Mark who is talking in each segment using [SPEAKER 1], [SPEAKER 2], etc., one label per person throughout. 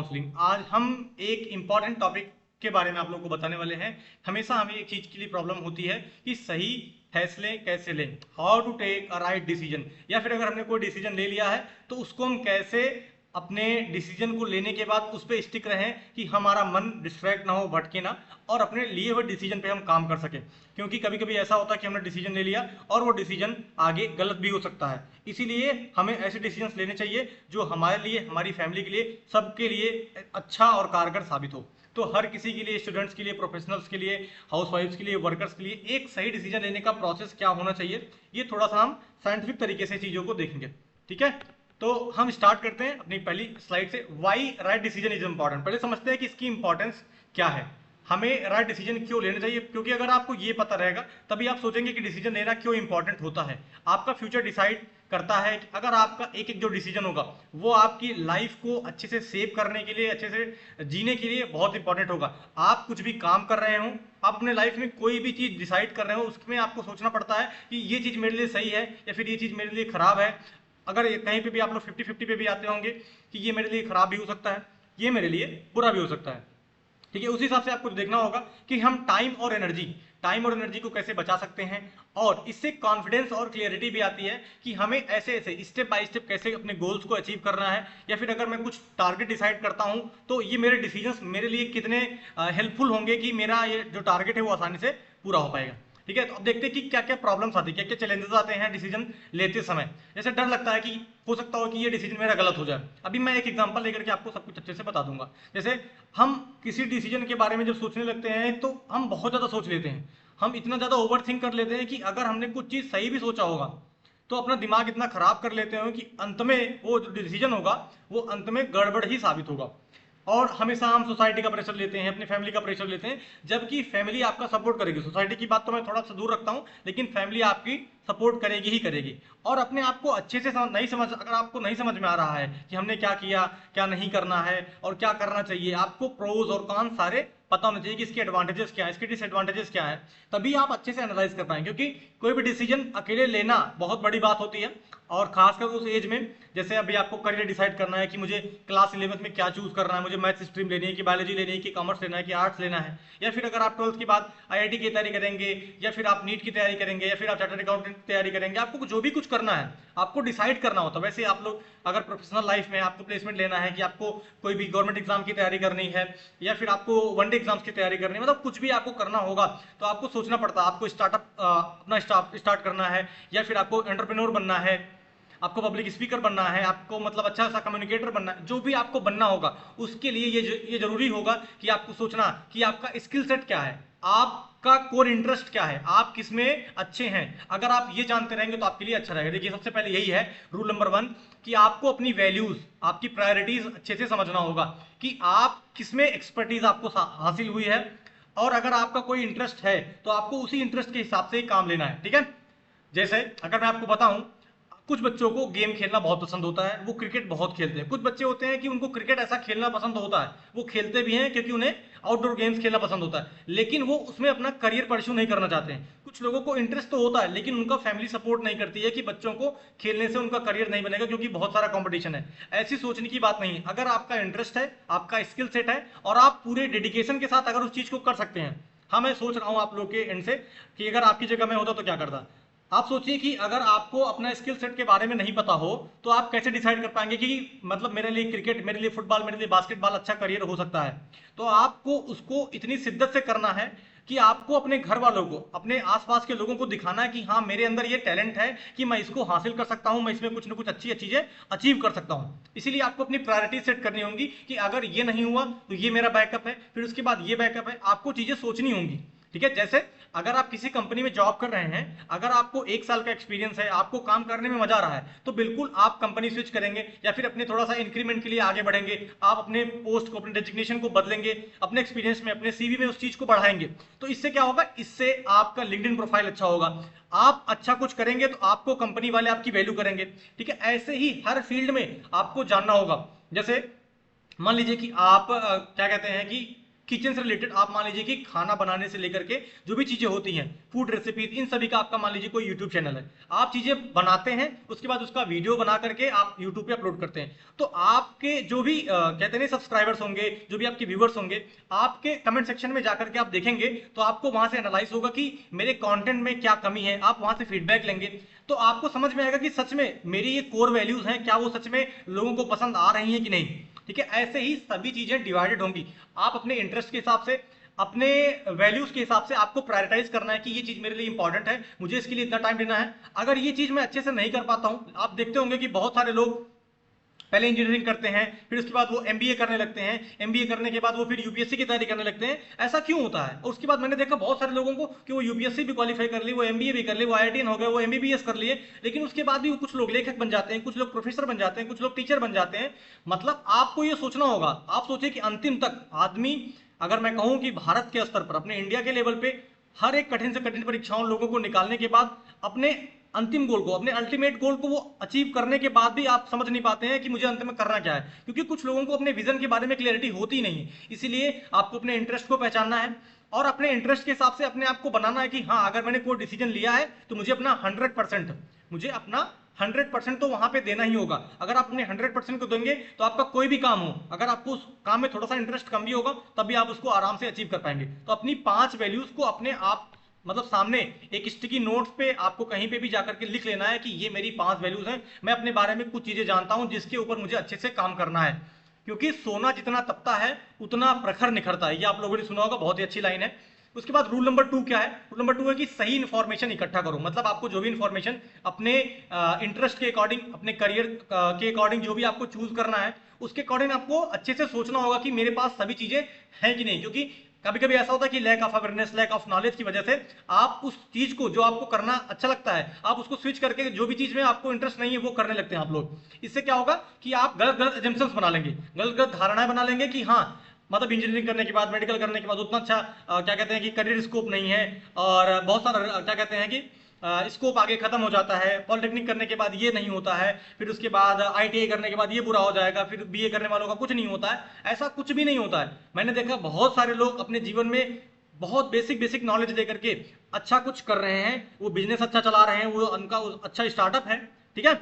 [SPEAKER 1] Counselling. आज हम एक इम्पॉर्टेंट टॉपिक के बारे में आप लोगों को बताने वाले हैं। हमेशा हमें एक चीज के लिए प्रॉब्लम होती है कि सही फैसले कैसे लें, how to take a right decision, या फिर अगर हमने कोई डिसीजन ले लिया है तो उसको हम कैसे अपने डिसीजन को लेने के बाद उस पर स्टिक रहें कि हमारा मन डिस्ट्रैक्ट ना हो, भटके ना, और अपने लिए हुए डिसीजन पे हम काम कर सकें। क्योंकि कभी कभी ऐसा होता है कि हमने डिसीजन ले लिया और वो डिसीजन आगे गलत भी हो सकता है। इसीलिए हमें ऐसे डिसीजंस लेने चाहिए जो हमारे लिए, हमारी फैमिली के लिए, सबके लिए अच्छा और कारगर साबित हो। तो हर किसी के लिए, स्टूडेंट्स के लिए, प्रोफेशनल्स के लिए, हाउसवाइफ्स के लिए, वर्कर्स के लिए एक सही डिसीजन लेने का प्रोसेस क्या होना चाहिए, ये थोड़ा सा हम साइंटिफिक तरीके से चीजों को देखेंगे। ठीक है, तो हम स्टार्ट करते हैं अपनी पहली स्लाइड से। Why right decision is important. पहले समझते हैं कि इसकी इंपॉर्टेंस क्या है, हमें राइट डिसीजन क्यों लेना चाहिए। क्योंकि अगर आपको ये पता रहेगा तभी आप सोचेंगे कि डिसीजन लेना क्यों इंपॉर्टेंट होता है। आपका फ्यूचर डिसाइड करता है कि अगर आपका एक एक जो डिसीजन होगा वो आपकी लाइफ को अच्छे से सेव करने के लिए, अच्छे से जीने के लिए बहुत इंपॉर्टेंट होगा। आप कुछ भी काम कर रहे हो, आप अपने लाइफ में कोई भी चीज डिसाइड कर रहे हो, उसमें आपको सोचना पड़ता है कि ये चीज मेरे लिए सही है या फिर ये चीज मेरे लिए खराब है। अगर कहीं पे भी आप लोग 50-50 पे भी आते होंगे कि ये मेरे लिए खराब भी हो सकता है, ये मेरे लिए बुरा भी हो सकता है। ठीक है, उसी हिसाब से आपको देखना होगा कि हम टाइम और एनर्जी को कैसे बचा सकते हैं। और इससे कॉन्फिडेंस और क्लियरिटी भी आती है कि हमें ऐसे ऐसे स्टेप बाय स्टेप कैसे अपने गोल्स को अचीव करना है, या फिर अगर मैं कुछ टारगेट डिसाइड करता हूं तो ये मेरे डिसीजंस मेरे लिए कितने हेल्पफुल होंगे कि मेरा ये जो टारगेट है वो आसानी से पूरा हो पाएगा। ठीक है, तो अब देखते हैं कि क्या क्या प्रॉब्लम्स आती है, क्या क्या चैलेंजेस आते हैं डिसीजन लेते समय। जैसे डर लगता है कि हो सकता हो कि ये डिसीजन मेरा गलत हो जाए। अभी मैं एक एग्जांपल लेकर के आपको सब कुछ अच्छे से बता दूंगा। जैसे हम किसी डिसीजन के बारे में जब सोचने लगते हैं तो हम बहुत ज्यादा सोच लेते हैं, हम इतना ज्यादा ओवर थिंक कर लेते हैं कि अगर हमने कुछ चीज सही भी सोचा होगा तो अपना दिमाग इतना खराब कर लेते हैं कि अंत में वो जो डिसीजन होगा वो अंत में गड़बड़ ही साबित होगा। और हमेशा हम सोसाइटी का प्रेशर लेते हैं, अपनी फैमिली का प्रेशर लेते हैं, जबकि फैमिली आपका सपोर्ट करेगी। सोसाइटी की बात तो मैं थोड़ा सा दूर रखता हूं, लेकिन फैमिली आपकी सपोर्ट करेगी ही करेगी। और अपने आप को अच्छे से अगर आपको नहीं समझ में आ रहा है कि हमने क्या किया, क्या नहीं करना है और क्या करना चाहिए, आपको प्रोज और कॉन्स सारे पता होना चाहिए कि इसके एडवांटेजेस क्या है, इसके डिसएडवांटेजेस क्या है, तभी आप अच्छे से एनालाइज कर पाएंगे। क्योंकि कोई भी डिसीजन अकेले लेना बहुत बड़ी बात होती है, और खासकर उस एज में, जैसे अभी आपको करियर डिसाइड करना है कि मुझे क्लास 11th में क्या चूज करना है, मुझे मैथ्स स्ट्रीम लेनी है कि बायोलॉजी लेनी है कि कॉमर्स लेना है कि आर्ट्स लेना है, या फिर अगर आप 12th के बाद आईआईटी की तैयारी करेंगे, या फिर आप नीट की तैयारी करेंगे, या फिर आप चार्टर्ड अकाउंटेंट की तैयारी करेंगे, आपको जो भी कुछ करना है आपको डिसाइड करना होता है। वैसे आप लोग अगर प्रोफेशनल लाइफ में आपको प्लेसमेंट लेना है कि आपको कोई भी गवर्नमेंट एग्जाम की तैयारी करनी है, या फिर आपको वनडे एग्जाम्स की तैयारी करनी है, मतलब कुछ भी आपको करना होगा तो आपको सोचना पड़ता है। आपको स्टार्टअप अपना स्टार्ट करना है, या फिर आपको एंटरप्रेन्योर बनना है, आपको पब्लिक स्पीकर बनना है, आपको मतलब अच्छा सा कम्युनिकेटर बनना है, जो भी आपको बनना होगा उसके लिए ये जरूरी होगा कि आपको सोचना कि आपका स्किल सेट क्या है, आपका कोर इंटरेस्ट क्या है, आप किसमें अच्छे हैं। अगर आप ये जानते रहेंगे तो आपके लिए अच्छा रहेगा। देखिए, सबसे पहले यही है रूल नंबर 1 कि आपको अपनी वैल्यूज, आपकी प्रायोरिटीज अच्छे से समझना होगा कि आप किसमें एक्सपर्टीज आपको हासिल हुई है, और अगर आपका कोई इंटरेस्ट है तो आपको उसी इंटरेस्ट के हिसाब से ही काम लेना है। ठीक है, जैसे अगर मैं आपको बताऊं, कुछ बच्चों को गेम खेलना बहुत पसंद होता है, वो क्रिकेट बहुत खेलते हैं। कुछ बच्चे होते हैं कि उनको क्रिकेट ऐसा खेलना पसंद होता है, वो खेलते भी हैं क्योंकि उन्हें आउटडोर गेम्स खेलना पसंद होता है, लेकिन वो उसमें अपना करियर परस्यू नहीं करना चाहते हैं। कुछ लोगों को इंटरेस्ट तो होता है लेकिन उनका फैमिली सपोर्ट नहीं करती है कि बच्चों को खेलने से उनका करियर नहीं बनेगा क्योंकि बहुत सारा कंपटीशन है। ऐसी सोचने की बात नहीं है। अगर आपका इंटरेस्ट है, आपका स्किल सेट है, और आप पूरे डेडिकेशन के साथ अगर उस चीज को कर सकते हैं, हाँ, मैं सोच रहा हूँ आप लोग के एंड से कि अगर आपकी जगह में होता तो क्या करता। आप सोचिए कि अगर आपको अपना स्किल सेट के बारे में नहीं पता हो तो आप कैसे डिसाइड कर पाएंगे कि मतलब मेरे लिए क्रिकेट, मेरे लिए फुटबॉल, मेरे लिए बास्केटबॉल अच्छा करियर हो सकता है। तो आपको उसको इतनी शिद्दत से करना है कि आपको अपने घर वालों को, अपने आसपास के लोगों को दिखाना है कि हाँ, मेरे अंदर ये टैलेंट है कि मैं इसको हासिल कर सकता हूं, मैं इसमें कुछ ना कुछ अच्छी चीजें अचीव कर सकता हूं। इसीलिए आपको अपनी प्रायोरिटी सेट करनी होंगी कि अगर ये नहीं हुआ तो ये मेरा बैकअप है, फिर उसके बाद ये बैकअप है। आपको चीजें सोचनी होंगी। ठीक है, जैसे अगर आप किसी कंपनी में जॉब कर रहे हैं, अगर आपको 1 साल का एक्सपीरियंस है, आपको काम करने में मजा आ रहा है, तो बिल्कुल आप कंपनी स्विच करेंगे या फिर अपने थोड़ा सा इंक्रीमेंट के लिए आगे बढ़ेंगे। आप अपने पोस्ट को, अपने डेजिग्नेशन को बदलेंगे, अपने एक्सपीरियंस में, अपने सीवी में उस चीज को बढ़ाएंगे। तो इससे क्या होगा, इससे आपका लिंक्डइन प्रोफाइल अच्छा होगा। आप अच्छा कुछ करेंगे तो आपको कंपनी वाले आपकी वैल्यू करेंगे। ठीक है, ऐसे ही हर फील्ड में आपको जानना होगा। जैसे मान लीजिए कि आप क्या कहते हैं कि किचन से रिलेटेड, आप मान लीजिए कि खाना बनाने से लेकर के जो भी चीजें होती हैं, फूड रेसिपीज, इन सभी का आपका मान लीजिए कोई यूट्यूब चैनल है, आप चीजें बनाते हैं, उसके बाद उसका वीडियो बना करके आप यूट्यूब पे अपलोड करते हैं, तो आपके जो भी कहते हैं सब्सक्राइबर्स होंगे, जो भी आपके व्यूअर्स होंगे, आपके कमेंट सेक्शन में जाकर के आप देखेंगे तो आपको वहां से एनालाइज होगा कि मेरे कंटेंट में क्या कमी है, आप वहां से फीडबैक लेंगे, तो आपको समझ में आएगा कि सच में मेरी ये कोर वैल्यूज हैं, क्या वो सच में लोगों को पसंद आ रही हैं कि नहीं। ठीक है, ऐसे ही सभी चीजें डिवाइडेड होंगी। आप अपने इंटरेस्ट के हिसाब से, अपने वैल्यूज के हिसाब से आपको प्रायोरिटाइज करना है कि ये चीज मेरे लिए इंपॉर्टेंट है, मुझे इसके लिए इतना टाइम देना है। अगर ये चीज मैं अच्छे से नहीं कर पाता हूं, आप देखते होंगे कि बहुत सारे लोग पहले इंजीनियरिंग करते हैं, फिर उसके बाद वो एमबीए करने लगते हैं, एमबीए करने के बाद वो फिर यूपीएससी की तैयारी करने लगते हैं। ऐसा क्यों होता है? और उसके बाद मैंने देखा बहुत सारे लोगों को कि वो यूपीएससी भी क्वालिफाई कर ली, वो एमबीए भी कर लिए, वो आईआईटीएन हो गए, वो एमबीबीएस कर लिए, लेकिन उसके बाद भी कुछ लोग लेखक बन जाते हैं, कुछ लोग प्रोफेसर बन जाते हैं, कुछ लोग टीचर बन जाते हैं। मतलब आपको ये सोचना होगा, आप सोचिए कि अंतिम तक आदमी, अगर मैं कहूं कि भारत के स्तर पर, अपने इंडिया के लेवल पे हर एक कठिन से कठिन परीक्षाओं लोगों को निकालने के बाद अपने अंतिम गोल को, अपने अल्टीमेट गोल को वो अचीव करने के बाद भी आप समझ नहीं पाते हैं कि मुझे अंत में करना क्या है, क्योंकि कुछ लोगों को अपने विजन के बारे में क्लियरिटी होती नहीं है। इसीलिए आपको अपने इंटरेस्ट को पहचानना है और अपने इंटरेस्ट के हिसाब से अपने आप को बनाना है कि हाँ, अगर मैंने कोई डिसीजन लिया है तो मुझे अपना 100%, मुझे अपना 100% तो वहां पे देना ही होगा। अगर आप अपने 100% को देंगे तो आपका कोई भी काम हो, अगर आपको उस काम में थोड़ा सा इंटरेस्ट कम भी होगा तब भी आप उसको आराम से अचीव कर पाएंगे। तो अपनी 5 वैल्यूज को अपने आप, मतलब सामने एक स्टिकी नोट्स पे आपको कहीं पे भी जाकर के लिख लेना है कि ये मेरी 5 वैल्यूज हैं, मैं अपने बारे में कुछ चीजें जानता हूं जिसके ऊपर मुझे अच्छे से काम करना है, क्योंकि सोना जितना तपता है उतना प्रखर निखरता है। ये आप लोगों ने सुना होगा, बहुत ही अच्छी लाइन है। उसके बाद रूल नंबर 2 क्या है? रूल नंबर 2 है कि सही इंफॉर्मेशन इकट्ठा करो। मतलब आपको जो भी इंफॉर्मेशन अपने इंटरेस्ट के अकॉर्डिंग, अपने करियर के अकॉर्डिंग जो भी आपको चूज करना है, उसके अकॉर्डिंग आपको अच्छे से सोचना होगा कि मेरे पास सभी चीजें हैं कि नहीं। क्योंकि कभी कभी ऐसा होता है कि lack of awareness, lack of knowledge की वजह से आप उस चीज को, जो आपको करना अच्छा लगता है, आप उसको स्विच करके जो भी चीज में आपको इंटरेस्ट नहीं है वो करने लगते हैं आप लोग। इससे क्या होगा कि आप गलत गलत एजम्पशंस बना लेंगे, गलत गलत धारणाएं बना लेंगे कि हाँ, मतलब इंजीनियरिंग करने के बाद, मेडिकल करने के बाद उतना अच्छा क्या कहते हैं कि करियर स्कोप नहीं है, और बहुत सारा क्या कहते हैं कि स्कोप आगे खत्म हो जाता है, पॉलिटेक्निक करने के बाद ये नहीं होता है, फिर उसके बाद आईटीआई करने के बाद ये बुरा हो जाएगा, फिर बीए करने वालों का कुछ नहीं होता है। ऐसा कुछ भी नहीं होता है। मैंने देखा बहुत सारे लोग अपने जीवन में बहुत बेसिक बेसिक नॉलेज लेकर के अच्छा कुछ कर रहे हैं, वो बिजनेस अच्छा चला रहे हैं, वो उनका अच्छा स्टार्टअप है। ठीक है,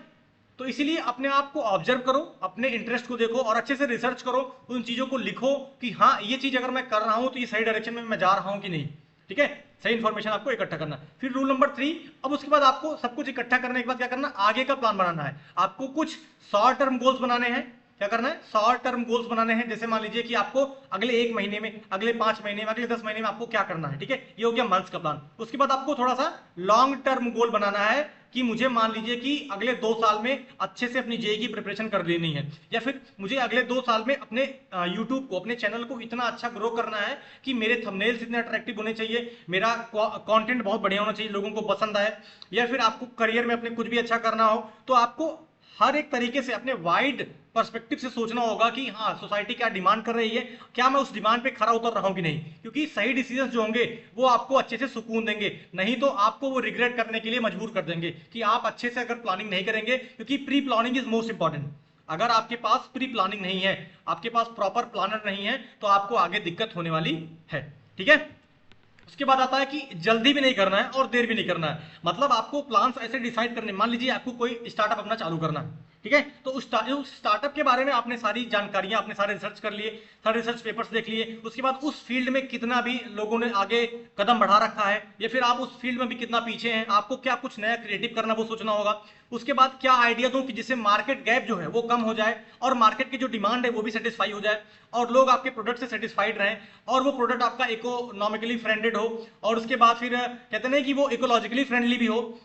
[SPEAKER 1] तो इसीलिए अपने आप को ऑब्जर्व करो, अपने इंटरेस्ट को देखो और अच्छे से रिसर्च करो, उन चीजों को लिखो कि हाँ, ये चीज अगर मैं कर रहा हूं तो ये सही डायरेक्शन में मैं जा रहा हूं कि नहीं। ठीक है, सही इंफॉर्मेशन आपको इकट्ठा करना। फिर रूल नंबर 3, अब उसके बाद आपको सब कुछ इकट्ठा करने के बाद क्या करना, आगे का प्लान बनाना है। आपको कुछ शॉर्ट टर्म गोल्स बनाने हैं। क्या करना है? शॉर्ट टर्म गोल्स बनाने हैं। जैसे मान लीजिए कि आपको अगले 1 महीने में, अगले 5 महीने में, अगले 10 महीने में आपको क्या करना है। ठीक है, ये हो गया मंथ्स का प्लान। उसके बाद आपको थोड़ा सा लॉन्ग टर्म गोल बनाना है कि मुझे मान लीजिए कि अगले 2 साल में अच्छे से अपनी जेई की प्रिपरेशन कर लेनी है, या फिर मुझे अगले 2 साल में अपने यूट्यूब को, अपने चैनल को इतना अच्छा ग्रो करना है कि मेरे थंबनेल्स इतने अट्रैक्टिव होने चाहिए, मेरा कंटेंट बहुत बढ़िया होना चाहिए, लोगों को पसंद आए। या फिर आपको करियर में अपने कुछ भी अच्छा करना हो, तो आपको हर एक तरीके से अपने वाइड पर्सपेक्टिव से सोचना होगा कि हाँ, सोसाइटी क्या डिमांड कर रही है, क्या मैं उस डिमांड पे खरा उतर रहा हूं कि नहीं। क्योंकि सही डिसीजन जो होंगे वो आपको अच्छे से सुकून देंगे, नहीं तो आपको वो रिग्रेट करने के लिए मजबूर कर देंगे कि आप अच्छे से अगर प्लानिंग नहीं करेंगे। क्योंकि pre planning is most important. अगर आपके पास प्री प्लानिंग नहीं है, आपके पास प्रॉपर प्लानर नहीं है, तो आपको आगे दिक्कत होने वाली है। ठीक है, उसके बाद आता है कि जल्दी भी नहीं करना है और देर भी नहीं करना है। मतलब आपको प्लान्स ऐसे डिसाइड करने, मान लीजिए आपको कोई स्टार्टअप अपना चालू करना है। ठीक है, तो उस स्टार्टअप के बारे में आपने सारी जानकारियां, आपने सारे रिसर्च कर लिए, सारे रिसर्च पेपर्स देख लिए। उसके बाद उस फील्ड में कितना भी लोगों ने आगे कदम बढ़ा रखा है, या फिर आप उस फील्ड में भी कितना पीछे हैं, आपको क्या कुछ नया क्रिएटिव करना वो सोचना होगा। उसके बाद क्या आइडिया दूं कि जिससे मार्केट गैप जो है वो कम हो जाए, और मार्केट की जो डिमांड है वो भी सेटिस्फाई हो जाए, और लोग आपके प्रोडक्ट से सेटिस्फाइड रहें, और वो प्रोडक्ट आपका इकोनॉमिकली फ्रेंडेड हो, और उसके बाद फिर कहते हैं कि वो इकोलॉजिकली फ्रेंडली भी हो।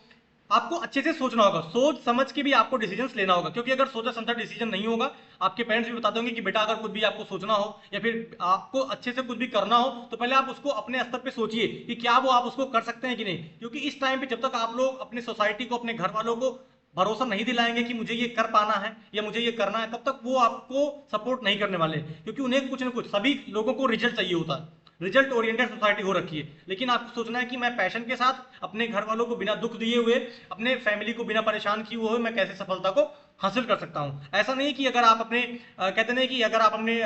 [SPEAKER 1] आपको अच्छे से सोचना होगा, सोच समझ के भी आपको डिसीजंस लेना होगा। क्योंकि अगर सोचा समझा डिसीजन नहीं होगा, आपके पेरेंट्स भी बताते होंगे कि बेटा अगर कुछ भी आपको सोचना हो या फिर आपको अच्छे से कुछ भी करना हो, तो पहले आप उसको अपने स्तर पे सोचिए कि क्या वो आप उसको कर सकते हैं कि नहीं। क्योंकि इस टाइम पे जब तक आप लोग अपने सोसाइटी को, अपने घर वालों को भरोसा नहीं दिलाएंगे कि मुझे ये कर पाना है या मुझे ये करना है, तब तक वो आपको सपोर्ट नहीं करने वाले। क्योंकि उन्हें कुछ ना कुछ, सभी लोगों को रिजल्ट चाहिए होता है, रिजल्ट ओरिएंटेड सोसाइटी हो रखी है। लेकिन आपको सोचना है कि मैं पैशन के साथ अपने घर वालों को बिना दुख दिए हुए, अपने फैमिली को बिना परेशान किए हुए मैं कैसे सफलता को हासिल कर सकता हूं। ऐसा नहीं कि अगर आप अपने कहते नहीं कि अगर आप अपने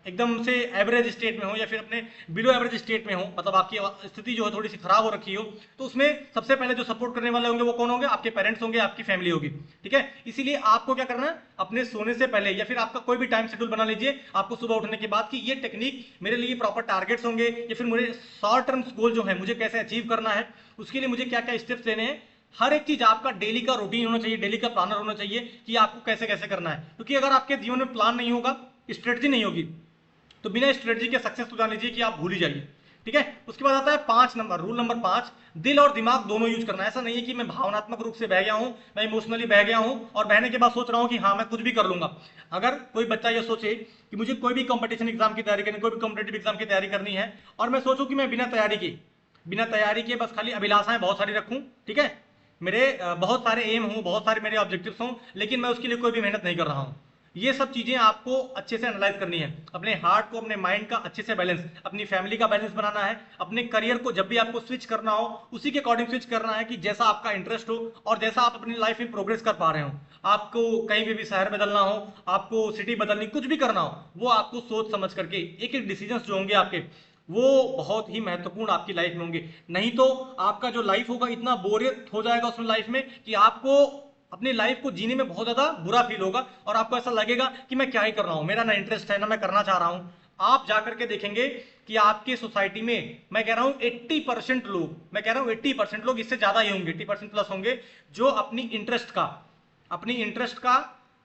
[SPEAKER 1] एकदम से एवरेज स्टेट में हो या फिर अपने बिलो एवरेज स्टेट में हो, मतलब आपकी स्थिति जो है थोड़ी सी खराब हो रखी हो, तो उसमें सबसे पहले जो सपोर्ट करने वाले होंगे वो कौन होंगे? आपके पेरेंट्स होंगे, आपकी फैमिली होगी। ठीक है, इसीलिए आपको क्या करना है, अपने सोने से पहले या फिर आपका कोई भी टाइम शेड्यूल बना लीजिए आपको सुबह उठने के बाद, कि ये टेक्निक मेरे लिए प्रॉपर टारगेट्स होंगे या फिर मुझे शॉर्ट टर्म गोल जो है मुझे कैसे अचीव करना है, उसके लिए मुझे क्या क्या स्टेप्स लेने हैं। हर एक चीज आपका डेली का रूटीन होना चाहिए, डेली का प्लानर होना चाहिए कि आपको कैसे कैसे करना है। क्योंकि अगर आपके जीवन में प्लान नहीं होगा, स्ट्रेटजी नहीं होगी, तो बिना स्ट्रेटजी के सक्सेस तो जान लीजिए कि आप भूल ही जाइए। ठीक है, उसके बाद आता है 5 नंबर, रूल नंबर 5, दिल और दिमाग दोनों यूज करना है। ऐसा नहीं है कि मैं भावनात्मक रूप से बह गया हूं, मैं इमोशनली बह गया हूं और बहने के बाद सोच रहा हूं कि हाँ मैं कुछ भी कर लूंगा। अगर कोई बच्चा ये सोचे कि मुझे कोई भी कंपटीशन एग्जाम की तैयारी करनी, कोई भी कॉम्पिटेटिव एग्जाम की तैयारी करनी है, और मैं सोचूं कि मैं बिना तैयारी के बस खाली अभिलाषाएं बहुत सारी रखूं, ठीक है, मेरे बहुत सारे एम हों, बहुत सारे मेरे ऑब्जेक्टिव्स हों, लेकिन मैं उसके लिए कोई भी मेहनत नहीं कर रहा हूं, ये सब चीजें आपको अच्छे से एनालाइज करनी है। अपने हार्ट को, अपने माइंड का अच्छे से बैलेंस, अपनी फैमिली का बैलेंस बनाना है। अपने करियर को जब भी आपको स्विच करना हो उसी के अकॉर्डिंग स्विच करना है कि जैसा आपका इंटरेस्ट हो और जैसा आप अपनी लाइफ में प्रोग्रेस कर पा रहे हो। आपको कहीं भी शहर बदलना हो, आपको सिटी बदलनी, कुछ भी करना हो, वो आपको सोच समझ करके एक एक डिसीजन जो होंगे आपके, वो बहुत ही महत्वपूर्ण आपकी लाइफ में होंगे। नहीं तो आपका जो लाइफ होगा इतना बोरियत हो जाएगा उसमें लाइफ में कि आपको अपनी लाइफ को जीने में बहुत ज्यादा बुरा फील होगा और आपको ऐसा लगेगा कि मैं क्या ही कर रहा हूं, मेरा ना इंटरेस्ट है ना मैं करना चाह रहा हूं। आप जाकर के देखेंगे कि आपके सोसाइटी में, मैं कह रहा हूं 80% लोग, मैं कह रहा हूं 80% लोग, इससे ज्यादा ही होंगे, 80% प्लस होंगे, जो अपनी इंटरेस्ट का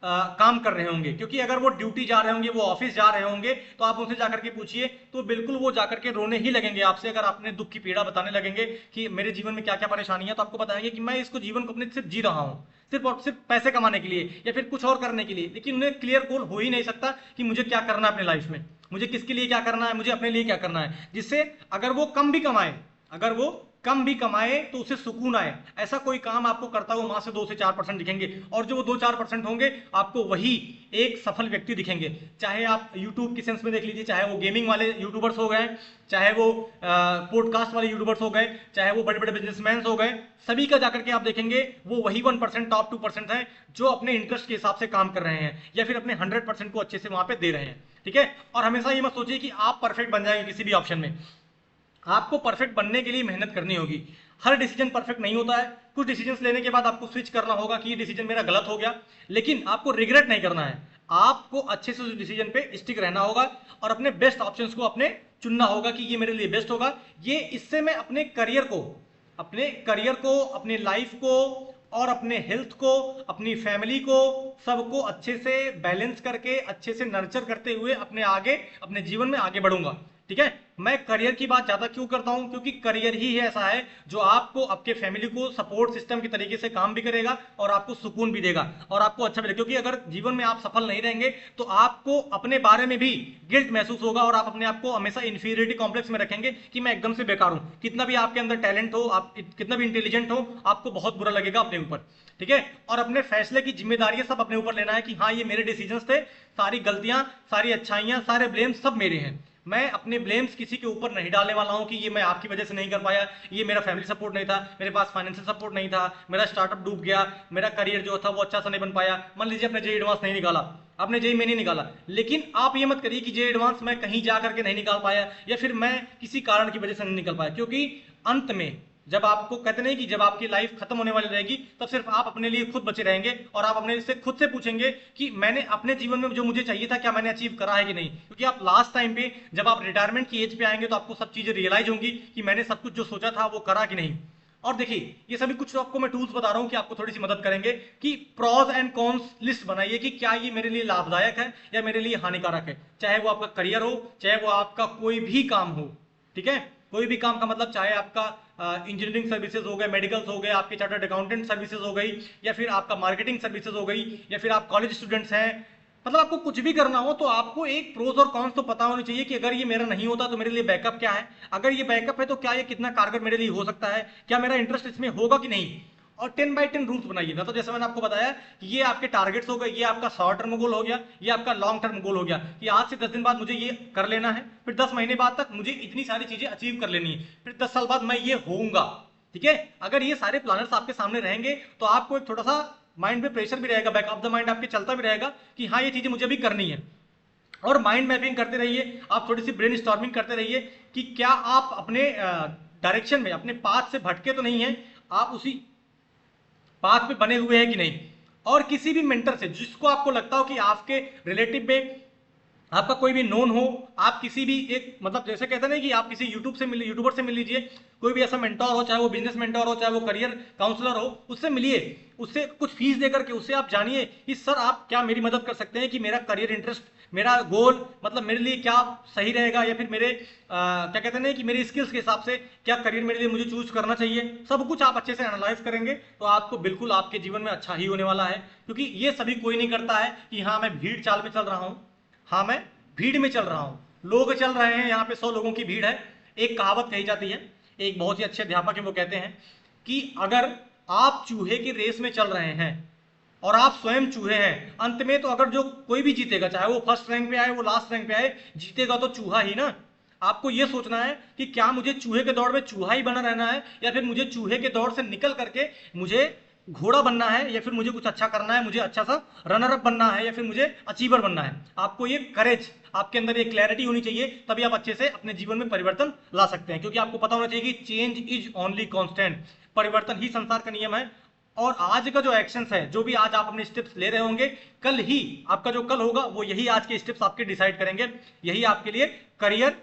[SPEAKER 1] काम कर रहे होंगे। क्योंकि अगर वो ड्यूटी जा रहे होंगे, वो ऑफिस जा रहे होंगे, तो आप उनसे जाकर के पूछिए तो बिल्कुल वो जाकर के रोने ही लगेंगे आपसे। अगर आपने दुख की पीड़ा बताने लगेंगे कि मेरे जीवन में क्या क्या परेशानी है, तो आपको बताएंगे कि मैं इसको जीवन को अपने सिर्फ जी रहा हूं, सिर्फ और सिर्फ पैसे कमाने के लिए या फिर कुछ और करने के लिए। लेकिन उन्हें क्लियर गोल हो ही नहीं सकता कि मुझे क्या करना है अपने लाइफ में, मुझे किसके लिए क्या करना है, मुझे अपने लिए क्या करना है, जिससे अगर वो कम भी कमाए, अगर वो कम भी कमाए तो उसे सुकून आए। ऐसा कोई काम आपको करता हुआ वहां से 2 से 4% दिखेंगे, और जो वो 2-4% होंगे आपको वही एक सफल व्यक्ति दिखेंगे। चाहे आप यूट्यूब की सेंस में देख लीजिए, चाहे वो गेमिंग वाले यूट्यूबर्स हो गए, चाहे वो पॉडकास्ट वाले यूट्यूबर्स हो गए, चाहे वो बड़े बड़े बिजनेसमैन हो गए, सभी का जाकर के आप देखेंगे वो वही 1%, टॉप 2% है जो अपने इंटरेस्ट के हिसाब से काम कर रहे हैं या फिर अपने 100% को अच्छे से वहां पे दे रहे हैं। ठीक है, और हमेशा ये मत सोचिए कि आप परफेक्ट बन जाएंगे किसी भी ऑप्शन में। आपको परफेक्ट बनने के लिए मेहनत करनी होगी। हर डिसीजन परफेक्ट नहीं होता है, कुछ डिसीजन लेने के बाद आपको स्विच करना होगा कि ये डिसीजन मेरा गलत हो गया, लेकिन आपको रिग्रेट नहीं करना है। आपको अच्छे से उस डिसीजन पे स्टिक रहना होगा और अपने बेस्ट ऑप्शंस को अपने चुनना होगा कि ये मेरे लिए बेस्ट होगा। ये इससे मैं अपने करियर को, अपनी लाइफ को और अपने हेल्थ को, अपनी फैमिली को, सबको अच्छे से बैलेंस करके, अच्छे से नर्चर करते हुए अपने जीवन में आगे बढ़ूंगा। ठीक है, मैं करियर की बात ज्यादा क्यों करता हूं, क्योंकि करियर ही है ऐसा है जो आपको, आपके फैमिली को सपोर्ट सिस्टम की तरीके से काम भी करेगा और आपको सुकून भी देगा और आपको अच्छा भी लगेगा। क्योंकि अगर जीवन में आप सफल नहीं रहेंगे तो आपको अपने बारे में भी गिल्ट महसूस होगा और आप अपने आप को हमेशा इंफीरियरिटी कॉम्प्लेक्स में रखेंगे कि मैं एकदम से बेकार हूं। कितना भी आपके अंदर टैलेंट हो, आप कितना भी इंटेलिजेंट हो, आपको बहुत बुरा लगेगा अपने ऊपर। ठीक है, और अपने फैसले की जिम्मेदारी सब अपने ऊपर लेना है कि हाँ ये मेरे डिसीजंस थे, सारी गलतियां, सारी अच्छाइयां, सारे ब्लेम सब मेरे हैं। मैं अपने ब्लेम्स किसी के ऊपर नहीं डालने वाला हूं कि ये मैं आपकी वजह से नहीं कर पाया, ये मेरा फैमिली सपोर्ट नहीं था, मेरे पास फाइनेंशियल सपोर्ट नहीं था, मेरा स्टार्टअप डूब गया, मेरा करियर जो था वो अच्छा सा नहीं बन पाया। मान लीजिए आपने जेई एडवांस नहीं निकाला, आपने जेई में नहीं निकाला, लेकिन आप ये मत करिए कि जेई एडवांस मैं कहीं जा करके नहीं निकाल पाया या फिर मैं किसी कारण की वजह से नहीं निकल पाया। क्योंकि अंत में जब आपको कहते नहीं कि जब आपकी लाइफ खत्म होने वाली रहेगी तब सिर्फ आप अपने लिए खुद बचे रहेंगे और आप अपने से खुद से पूछेंगे कि मैंने अपने जीवन में जो मुझे चाहिए था क्या मैंने अचीव करा है कि नहीं। क्योंकि आप लास्ट टाइम पे जब आप रिटायरमेंट की एज पे आएंगे तो आपको सब चीजें रियलाइज होंगी कि मैंने सब कुछ जो सोचा था वो करा कि नहीं। और देखिए ये सभी कुछ आपको मैं टूल्स बता रहा हूं कि आपको थोड़ी सी मदद करेंगे कि प्रॉज एंड कॉन्स लिस्ट बनाइए कि क्या ये मेरे लिए लाभदायक है या मेरे लिए हानिकारक है। चाहे वो आपका करियर हो, चाहे वो आपका कोई भी काम हो। ठीक है, कोई भी काम का मतलब चाहे आपका इंजीनियरिंग सर्विसेज हो गए, मेडिकल्स हो गए, आपकी चार्टर्ड अकाउंटेंट सर्विसेज हो गई, या फिर आपका मार्केटिंग सर्विसेज हो गई, या फिर आप कॉलेज स्टूडेंट्स हैं, मतलब आपको कुछ भी करना हो तो आपको एक प्रोज और कॉन्स तो पता होनी चाहिए कि अगर ये मेरा नहीं होता तो मेरे लिए बैकअप क्या है, अगर ये बैकअप है तो क्या ये कितना कारगर मेरे लिए हो सकता है, क्या मेरा इंटरेस्ट इसमें होगा कि नहीं। और 10x10 रूल्स बनाइए। तो जैसे मैंने आपको बताया कि ये आपके टारगेट्स हो गए, ये आपका शॉर्ट टर्म गोल हो गया, ये आपका लॉन्ग टर्म गोल हो गया कि आज से 10 दिन बाद मुझे ये कर लेना है, फिर 10 महीने बाद तक मुझे इतनी सारी चीजें अचीव कर लेनी है, फिर 10 साल बाद मैं ये होऊंगा। ठीक है, अगर ये सारे प्लानर्स आपके सामने रहेंगे तो आपको एक थोड़ा सा माइंड में प्रेशर भी रहेगा, बैक ऑफ द माइंड आपके चलता भी रहेगा कि हाँ ये चीजें मुझे भी करनी है। और माइंड मैपिंग करते रहिए, आप थोड़ी सी ब्रेन स्टॉर्मिंग करते रहिए कि क्या आप अपने डायरेक्शन में, अपने पाथ से भटके तो नहीं है, आप उसी पाथ पे बने हुए हैं कि नहीं। और किसी भी मेंटर से जिसको आपको लगता हो कि आपके रिलेटिव में आपका कोई भी नोन हो, आप किसी भी एक मतलब जैसे कहते हैं ना कि आप किसी यूट्यूबर से मिल लीजिए, कोई भी ऐसा मेंटोर हो, चाहे वो बिजनेस मेंटोर हो, चाहे वो करियर काउंसलर हो, उससे मिलिए, उससे कुछ फीस देकर के उससे आप जानिए कि सर आप क्या मेरी मदद कर सकते हैं कि मेरा करियर इंटरेस्ट, मेरा गोल मतलब मेरे लिए क्या सही रहेगा, या फिर मेरे क्या कहते हैं कि मेरी स्किल्स के हिसाब से क्या करियर मेरे लिए मुझे चूज करना चाहिए। सब कुछ आप अच्छे से एनालाइज करेंगे तो आपको बिल्कुल आपके जीवन में अच्छा ही होने वाला है, क्योंकि ये सभी कोई नहीं करता है कि हाँ मैं भीड़ चाल में चल रहा हूँ, हाँ मैं भीड़ में चल रहा हूं, लोग चल रहे हैं, यहाँ पे 100 लोगों की भीड़ है। एक कहावत कही जाती है, एक बहुत ही अच्छे अध्यापक है वो कहते हैं कि अगर आप चूहे की रेस में चल रहे हैं और आप स्वयं चूहे हैं, अंत में तो अगर जो कोई भी जीतेगा, चाहे वो फर्स्ट रैंक पे आए, वो लास्ट रैंक पे आए, जीतेगा तो चूहा ही ना। आपको ये सोचना है कि क्या मुझे चूहे के दौड़ में चूहा ही बना रहना है, या फिर मुझे चूहे के दौड़ से निकल करके मुझे घोड़ा बनना है, या फिर मुझे कुछ अच्छा करना है, मुझे अच्छा सा रनर अप बनना है, या फिर मुझे अचीवर बनना है। आपको ये करेज, आपके अंदर ये क्लैरिटी होनी चाहिए, तभी आप अच्छे से अपने जीवन में परिवर्तन ला सकते हैं। क्योंकि आपको पता होना चाहिए कि चेंज इज ओनली कांस्टेंट, परिवर्तन ही संसार का नियम है। और आज का जो एक्शंस है, जो भी आज आप अपने स्टेप्स ले रहे होंगे, कल ही आपका जो कल होगा वो यही आज के स्टेप्स आपके डिसाइड करेंगे। यही आपके लिए करियर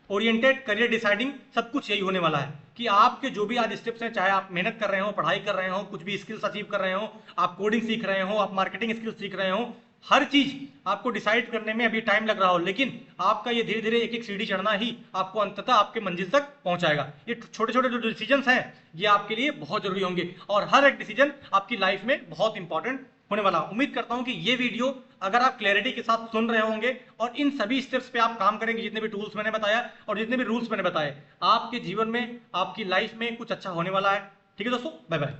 [SPEAKER 1] ओरिएंटेड, करियर डिसाइडिंग सब कुछ यही होने वाला है कि आपके जो भी आज स्टेप्स हैं, चाहे आप मेहनत कर रहे हो, पढ़ाई कर रहे हो, कुछ भी स्किल्स अचीव कर रहे हो, आप कोडिंग सीख रहे हो, आप मार्केटिंग स्किल्स सीख रहे हो, हर चीज आपको डिसाइड करने में अभी टाइम लग रहा हो, लेकिन आपका ये धीरे धीरे एक एक सीढ़ी चढ़ना ही आपको अंततः आपके मंजिल तक पहुंचाएगा। ये छोटे छोटे जो डिसीजंस हैं ये आपके लिए बहुत जरूरी होंगे, और हर एक डिसीजन आपकी लाइफ में बहुत इंपॉर्टेंट होने वाला। उम्मीद करता हूं कि ये वीडियो अगर आप क्लैरिटी के साथ सुन रहे होंगे और इन सभी स्टेप्स पे आप काम करेंगे, जितने भी टूल्स मैंने बताया और जितने भी रूल्स मैंने बताए, आपके जीवन में, आपकी लाइफ में कुछ अच्छा होने वाला है। ठीक है दोस्तों, बाय बाय।